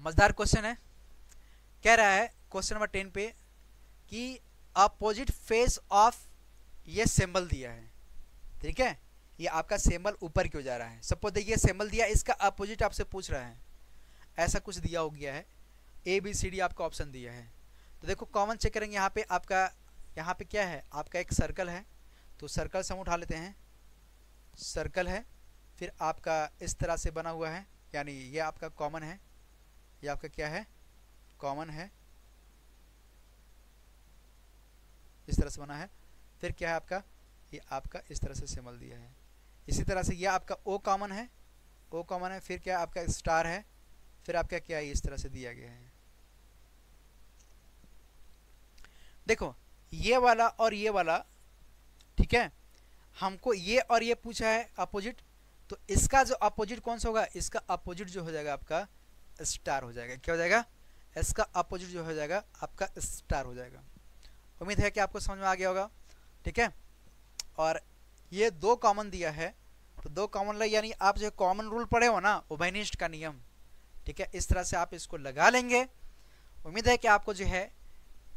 मजेदार क्वेश्चन है। कह रहा है क्वेश्चन नंबर 10 पे कि अपोजिट फेस ऑफ ये सिंबल दिया है, ठीक है, ये आपका सिंबल ऊपर क्यों जा रहा है। सपोज देखिए सिंबल दिया, इसका अपोजिट आपसे पूछ रहा है, ऐसा कुछ दिया हो गया है, ए बी सी डी आपका ऑप्शन दिया है। तो देखो कॉमन चेक करेंगे यहाँ पे, आपका यहाँ पे क्या है, आपका एक सर्कल है, तो सर्कल से हम उठा लेते हैं, सर्कल है, फिर आपका इस तरह से बना हुआ है, यानी ये आपका कॉमन है, ये आपका क्या है, कॉमन है, इस तरह से बना है। फिर क्या है आपका, ये आपका इस तरह से सिंबल दिया है। इसी तरह से ये आपका ओ कॉमन है, ओ कॉमन है, फिर क्या आपका स्टार है, फिर आपका क्या है, इस तरह से दिया गया है। देखो ये वाला और ये वाला, ठीक है, हमको ये और ये पूछा है अपोजिट, तो इसका जो अपोजिट कौन सा होगा, इसका अपोजिट जो हो जाएगा आपका स्टार हो जाएगा। क्या हो जाएगा, इसका अपोजिट जो हो जाएगा आपका स्टार हो जाएगा। उम्मीद है कि आपको समझ में आ गया होगा, ठीक है। और ये दो कॉमन दिया है, तो दो कॉमन यानी आप जो कॉमन रूल पढ़े हो ना, उभयनिष्ठ का नियम, ठीक है, इस तरह से आप इसको लगा लेंगे। उम्मीद है कि आपको जो है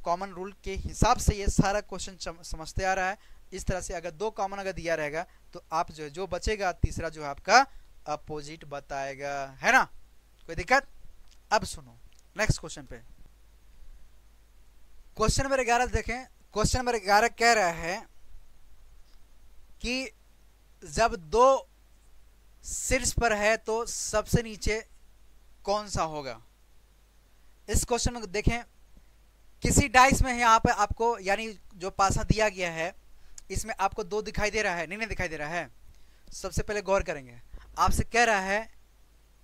कॉमन रूल के हिसाब से ये सारा क्वेश्चन समझते आ रहा है। इस तरह से अगर दो कॉमन अगर दिया रहेगा तो आप जो बचेगा तीसरा जो है आपका अपोजिट बताएगा, है ना, कोई दिक्कत। अब सुनो नेक्स्ट क्वेश्चन पे, क्वेश्चन नंबर 11 देखें। क्वेश्चन नंबर 11 कह रहा है कि जब दो शीर्ष पर है तो सबसे नीचे कौन सा होगा। इस क्वेश्चन को देखें, किसी डाइस में यहाँ पे आपको यानी जो पासा दिया गया है इसमें आपको दो दिखाई दे रहा है, नहीं दिखाई दे रहा है। सबसे पहले गौर करेंगे, आपसे कह रहा है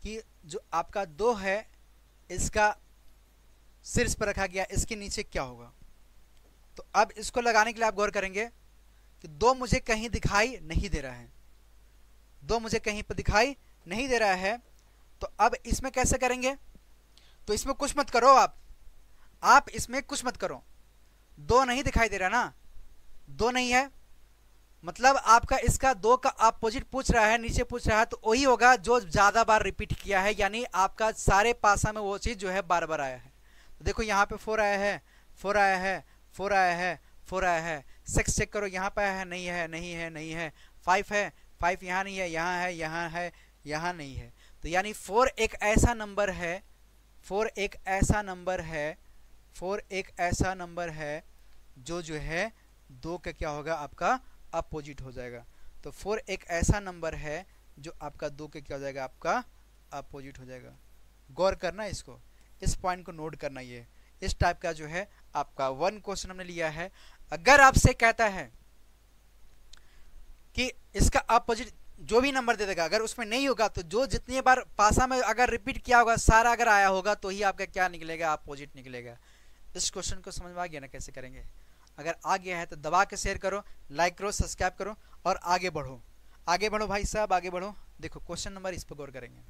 कि जो आपका दो है इसका शीर्ष पर रखा गया, इसके नीचे क्या होगा। तो अब इसको लगाने के लिए आप गौर करेंगे कि दो मुझे कहीं दिखाई नहीं दे रहा है, दो मुझे कहीं पर दिखाई नहीं दे रहा है। तो अब इसमें कैसे करेंगे, तो इसमें कुछ मत करो, आप इसमें कुछ मत करो, दो नहीं दिखाई दे रहा ना, दो नहीं है, मतलब आपका इसका दो का अपोजिट पूछ रहा है, नीचे पूछ रहा है, तो वही होगा जो ज्यादा बार रिपीट किया है, यानी आपका सारे पासा में वो चीज जो है बार बार आया है। तो देखो यहाँ पे 4 आया है, 4 आया है, 4 आया है, 4 आया है। 6 चेक करो, यहाँ पे आया है, नहीं है, नहीं है, नहीं है। 5 है, 5 यहाँ नहीं है, यहाँ है, यहाँ है, यहाँ नहीं है। तो यानी 4 एक ऐसा नंबर है, 4 एक ऐसा नंबर है, 4 एक ऐसा नंबर है जो है दो का क्या होगा, आपका अपोजिट हो जाएगा। तो 4 एक ऐसा नंबर है जो आपका दो के क्या हो जाएगा, आपका अपोजिट हो जाएगा। गौर करना, इसको इस पॉइंट को नोट करना। ये इस टाइप का जो है आपका 1 क्वेश्चन हमने लिया है। अगर आपसे कहता है कि इसका अपोजिट जो भी नंबर दे देगा, अगर उसमें नहीं होगा तो जो जितनी बार पासा में अगर रिपीट किया होगा सारा अगर आया होगा तो ही आपका क्या निकलेगा, अपोजिट निकलेगा। इस क्वेश्चन को समझ में आ गया ना कैसे करेंगे। अगर आ गया है तो दबा के शेयर करो, लाइक करो, सब्सक्राइब करो और आगे बढ़ो, आगे बढ़ो भाई साहब, आगे बढ़ो। देखो क्वेश्चन नंबर इस पर गौर करेंगे।